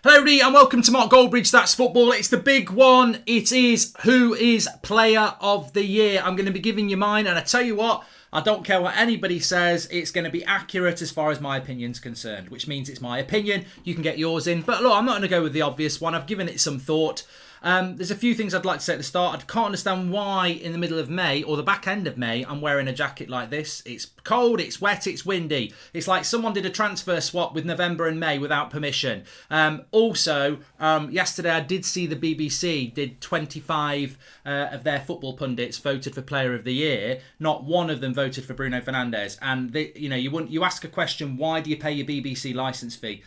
Hello everybody and welcome to Mark Goldbridge, That's Football. It's the big one. It is who is player of the year. I'm going to be giving you mine, and I tell you what, I don't care what anybody says, it's going to be accurate as far as my opinion's concerned, which means it's my opinion. You can get yours in, but look, I'm not going to go with the obvious one. I've given it some thought. There's a few things I'd like to say at the start. I can't understand why in the middle of May, or the back end of May, I'm wearing a jacket like this. It's cold, it's wet, it's windy. It's like someone did a transfer swap with November and May without permission. Yesterday I did see the BBC did 25 of their football pundits voted for Player of the Year. Not one of them voted for Bruno Fernandez. And you ask a question, why do you pay your BBC licence fee?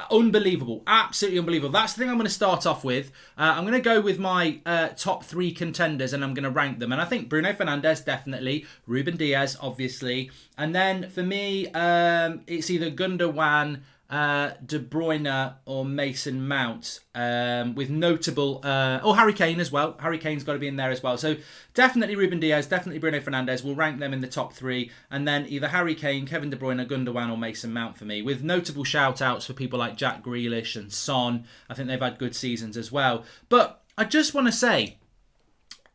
Unbelievable, absolutely unbelievable. That's the thing I'm going to start off with. I'm going to go with my top three contenders and I'm going to rank them. And I think Bruno Fernandez, definitely. Reuben Diaz, obviously. And then for me, it's either Gundogan, De Bruyne or Mason Mount, with notable Harry Kane as well. Harry Kane's got to be in there as well. So definitely Reuben Diaz, definitely Bruno Fernandez. We'll rank them in the top three, and then either Harry Kane, Kevin De Bruyne, Gundogan or Mason Mount for me, with notable shout outs for people like Jack Grealish and Son. I think they've had good seasons as well. But I just want to say,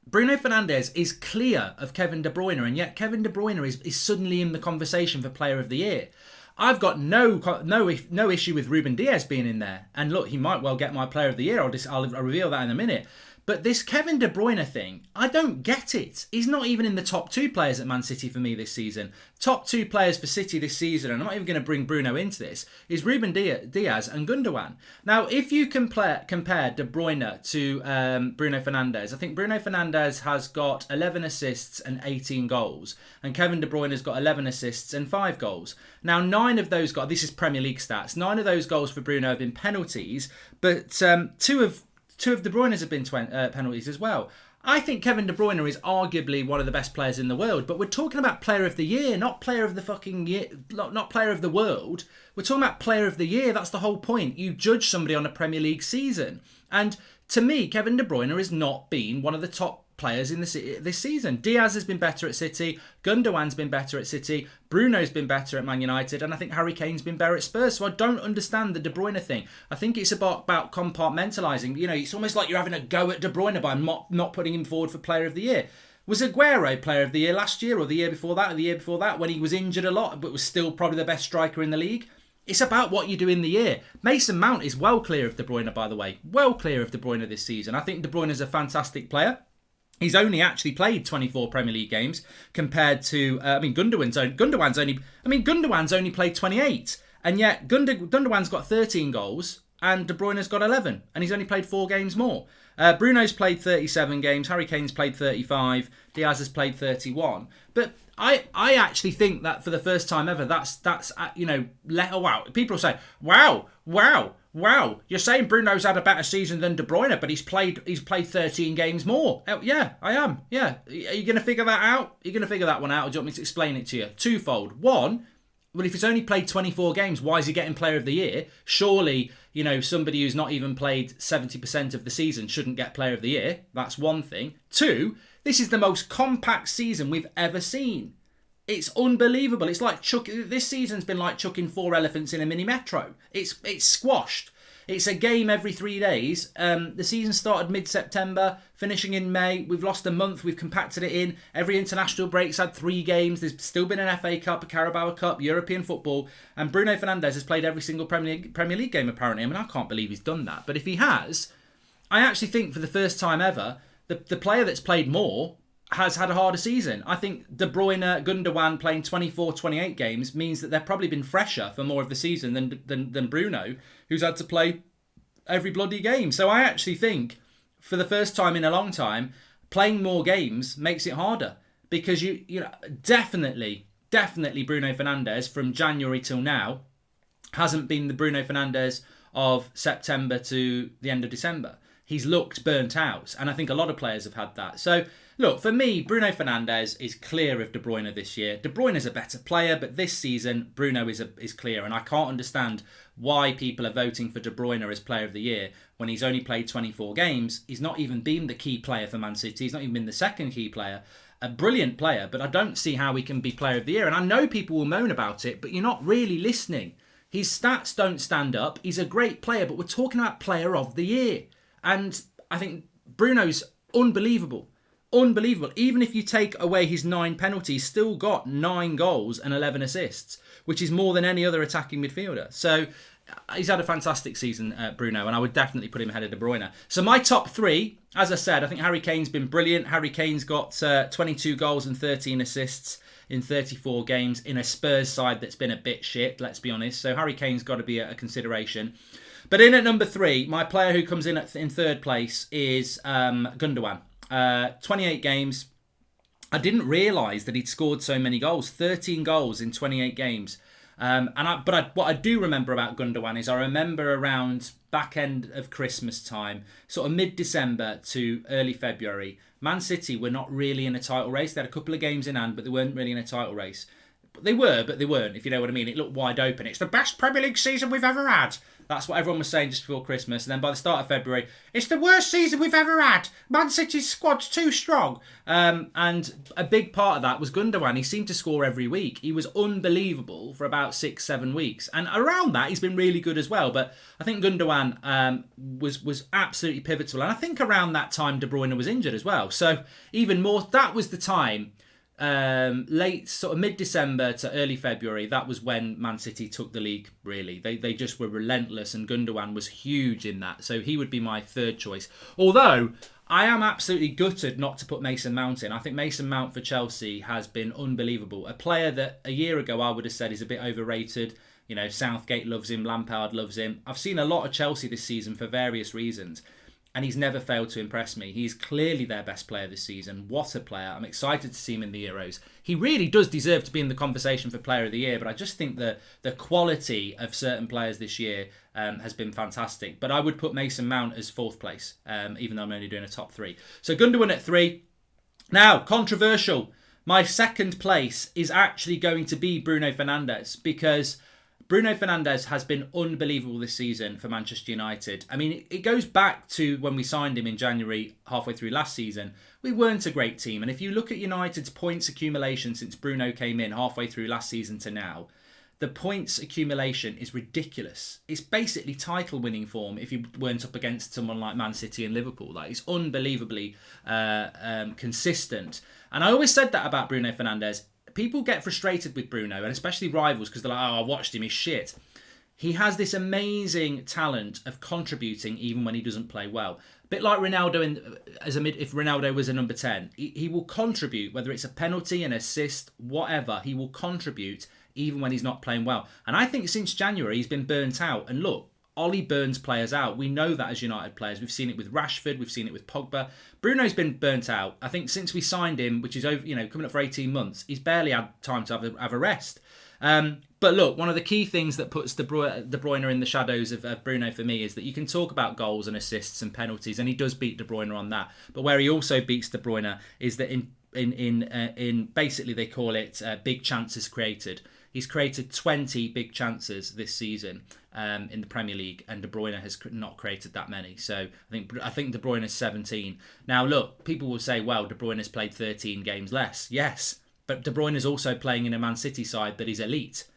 Bruno Fernandez is clear of Kevin De Bruyne, and yet Kevin De Bruyne is suddenly in the conversation for Player of the Year. I've got no issue with Reuben Diaz being in there. And look, he might well get my Player of the Year. I'll reveal that in a minute. But this Kevin De Bruyne thing, I don't get it. He's not even in the top two players at Man City for me this season. Top two players for City this season, and I'm not even going to bring Bruno into this, is Reuben Diaz and Gundogan. Now, if you compare De Bruyne to Bruno Fernandez, I think Bruno Fernandez has got 11 assists and 18 goals. And Kevin De Bruyne has got 11 assists and 5 goals. Now, 9 of those goals, this is Premier League stats, 9 of those goals for Bruno have been penalties, but two of De Bruyne's have been penalties as well. I think Kevin De Bruyne is arguably one of the best players in the world, but we're talking about Player of the Year, not Player of the fucking year, not Player of the World. We're talking about Player of the Year. That's the whole point. You judge somebody on a Premier League season. And to me, Kevin De Bruyne has not been one of the top players in this season. Diaz has been better at City, Gundogan's been better at City, Bruno's been better at Man United, and I think Harry Kane's been better at Spurs. So I don't understand the De Bruyne thing. I think it's about compartmentalising. You know, it's almost like you're having a go at De Bruyne by not putting him forward for Player of the Year. Was Aguero Player of the Year last year, or the year before that, or the year before that, when he was injured a lot but was still probably the best striker in the league? It's about what you do in the year. Mason Mount is well clear of De Bruyne, by the way. Well clear of De Bruyne this season. I think De Bruyne is a fantastic player. He's only actually played 24 Premier League games compared to, Gundogan's only played 28. And yet Gundogan's got 13 goals and De Bruyne's got 11. And he's only played 4 games more. Bruno's played 37 games. Harry Kane's played 35. Diaz has played 31. But I actually think that for the first time ever, wow. People will say, wow, you're saying Bruno's had a better season than De Bruyne, but he's played 13 games more. Yeah, I am. Yeah. Are you going to figure that out? You're going to figure that one out, or do you want me to explain it to you? Twofold. One, well, if he's only played 24 games, why is he getting Player of the Year? Surely, somebody who's not even played 70% of the season shouldn't get Player of the Year. That's one thing. Two, this is the most compact season we've ever seen. It's unbelievable. It's like this season's been like chucking 4 elephants in a mini metro. It's squashed. It's a game every 3 days. The season started mid-September, finishing in May. We've lost a month. We've compacted it in. Every international break's had 3 games. There's still been an FA Cup, a Carabao Cup, European football. And Bruno Fernandez has played every single Premier League game, apparently. I mean, I can't believe he's done that. But if he has, I actually think for the first time ever, the player that's played more has had a harder season. I think De Bruyne, Gundogan playing 24, 28 games means that they've probably been fresher for more of the season than Bruno, who's had to play every bloody game. So I actually think, for the first time in a long time, playing more games makes it harder. Because definitely Bruno Fernandez from January till now hasn't been the Bruno Fernandez of September to the end of December. He's looked burnt out, and I think a lot of players have had that. So, look, for me, Bruno Fernandez is clear of De Bruyne this year. De Bruyne is a better player, but this season, Bruno is clear, and I can't understand why people are voting for De Bruyne as Player of the Year when he's only played 24 games. He's not even been the key player for Man City. He's not even been the second key player. A brilliant player, but I don't see how he can be Player of the Year. And I know people will moan about it, but you're not really listening. His stats don't stand up. He's a great player, but we're talking about player of the year. And I think Bruno's unbelievable. Unbelievable. Even if you take away his 9 penalties, still got 9 goals and 11 assists, which is more than any other attacking midfielder. So he's had a fantastic season, Bruno, and I would definitely put him ahead of De Bruyne. So my top 3, as I said, I think Harry Kane's been brilliant. Harry Kane's got 22 goals and 13 assists in 34 games in a Spurs side that's been a bit shit, let's be honest. So Harry Kane's got to be a consideration. But in at number 3, my player who comes in in third place is Gundogan. 28 games. I didn't realise that he'd scored so many goals. 13 goals in 28 games. What I do remember about Gundogan is I remember around back end of Christmas time, sort of mid-December to early February, Man City were not really in a title race. They had a couple of games in hand, but they weren't really in a title race. They were, but they weren't, if you know what I mean. It looked wide open. It's the best Premier League season we've ever had. That's what everyone was saying just before Christmas. And then by the start of February, it's the worst season we've ever had. Man City's squad's too strong. And a big part of that was Gundogan. He seemed to score every week. He was unbelievable for about 6-7 weeks. And around that, he's been really good as well. But I think Gundogan was absolutely pivotal. And I think around that time, De Bruyne was injured as well. So even more, that was the time. Late sort of mid-December to early February, that was when Man City took the league, really. They just were relentless, and Gundogan was huge in that. So he would be my third choice. Although I am absolutely gutted not to put Mason Mount in. I think Mason Mount for Chelsea has been unbelievable. A player that a year ago I would have said is a bit overrated. You know, Southgate loves him, Lampard loves him. I've seen a lot of Chelsea this season for various reasons, and he's never failed to impress me. He's clearly their best player this season. What a player. I'm excited to see him in the Euros. He really does deserve to be in the conversation for Player of the Year, but I just think the quality of certain players this year has been fantastic. But I would put Mason Mount as 4th place, even though I'm only doing a top 3. So Gundogan at 3. Now, controversial. My 2nd place is actually going to be Bruno Fernandez, because Bruno Fernandez has been unbelievable this season for Manchester United. I mean, it goes back to when we signed him in January, halfway through last season. We weren't a great team. And if you look at United's points accumulation since Bruno came in halfway through last season to now, the points accumulation is ridiculous. It's basically title-winning form if you weren't up against someone like Man City and Liverpool. Like, it's unbelievably consistent. And I always said that about Bruno Fernandes. People get frustrated with Bruno, and especially rivals, because they're like, oh, I watched him, he's shit. He has this amazing talent of contributing even when he doesn't play well. A bit like Ronaldo if Ronaldo was a number 10. He will contribute, whether it's a penalty, an assist, whatever. He will contribute even when he's not playing well. And I think since January, he's been burnt out. And look, Ollie burns players out. We know that as United players. We've seen it with Rashford. We've seen it with Pogba. Bruno's been burnt out. I think since we signed him, which is over, coming up for 18 months, he's barely had time to have a rest. But look, one of the key things that puts De Bruyne in the shadows of Bruno for me is that you can talk about goals and assists and penalties, and he does beat De Bruyne on that. But where he also beats De Bruyne is that in basically they call it big chances created. He's created 20 big chances this season in the Premier League, and De Bruyne has not created that many. So I think De Bruyne is 17. Now look, people will say, well, De Bruyne has played 13 games less. Yes, but De Bruyne is also playing in a Man City side that is elite.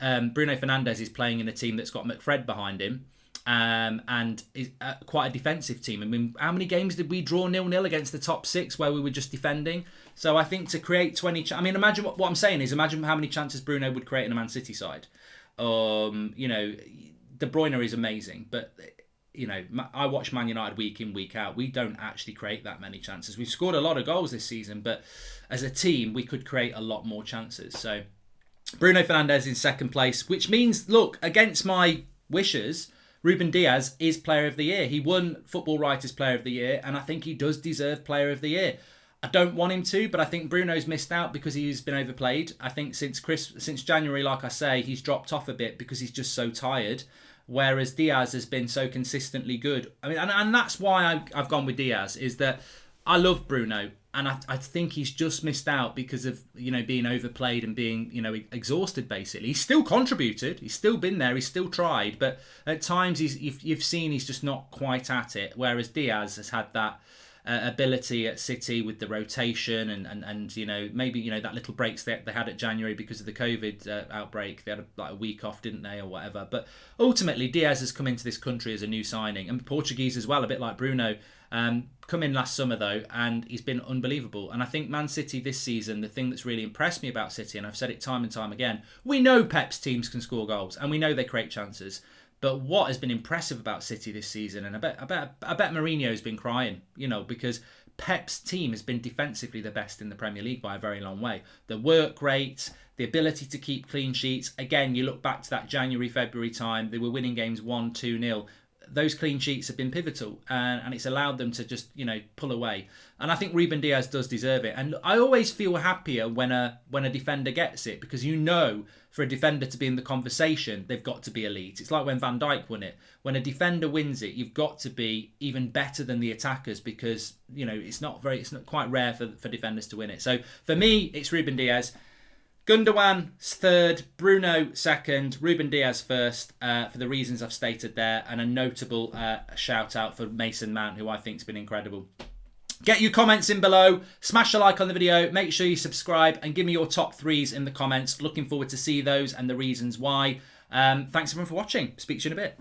Bruno Fernandes is playing in a team that's got McFred behind him, and is quite a defensive team. I mean, how many games did we draw 0-0 against the top 6 where we were just defending? So I think to create 20... imagine what I'm saying is, imagine how many chances Bruno would create in a Man City side. De Bruyne is amazing, but... I watch Man United week in, week out. We don't actually create that many chances. We've scored a lot of goals this season, but as a team, we could create a lot more chances. So Bruno Fernandez in 2nd place, which means, look, against my wishes, Reuben Diaz is Player of the Year. He won Football Writers Player of the Year, and I think he does deserve Player of the Year. I don't want him to, but I think Bruno's missed out because he's been overplayed. I think since January, like I say, he's dropped off a bit because he's just so tired. Whereas Diaz has been so consistently good. I mean, and that's why I've gone with Diaz, is that I love Bruno, and I think he's just missed out because of being overplayed and being exhausted. Basically, he's still contributed, he's still been there, he's still tried, but at times you've seen he's just not quite at it. Whereas Diaz has had that ability at City with the rotation and maybe that little breaks they had at January because of the COVID outbreak. They had a week off, didn't they, or whatever. But ultimately, Diaz has come into this country as a new signing, and Portuguese as well, a bit like Bruno. Come in last summer though, and he's been unbelievable. And I think Man City this season, the thing that's really impressed me about City, and I've said it time and time again, we know Pep's teams can score goals, and we know they create chances. But what has been impressive about City this season, and I bet Mourinho's been crying, because Pep's team has been defensively the best in the Premier League by a very long way. The work rate, the ability to keep clean sheets. Again, you look back to that January, February time, they were winning games 1-2-0. Those clean sheets have been pivotal, and it's allowed them to just pull away. And I think Reuben Diaz does deserve it. And I always feel happier when a defender gets it, because for a defender to be in the conversation, they've got to be elite. It's like when Van Dijk won it. When a defender wins it, you've got to be even better than the attackers, because it's not quite rare for defenders to win it. So for me, it's Reuben Diaz. Gundogan third, Bruno second, Reuben Diaz first, for the reasons I've stated there, and a notable shout out for Mason Mount, who I think's been incredible. Get your comments in below, smash a like on the video, make sure you subscribe, and give me your top threes in the comments. Looking forward to see those and the reasons why. Thanks everyone for watching. Speak to you in a bit.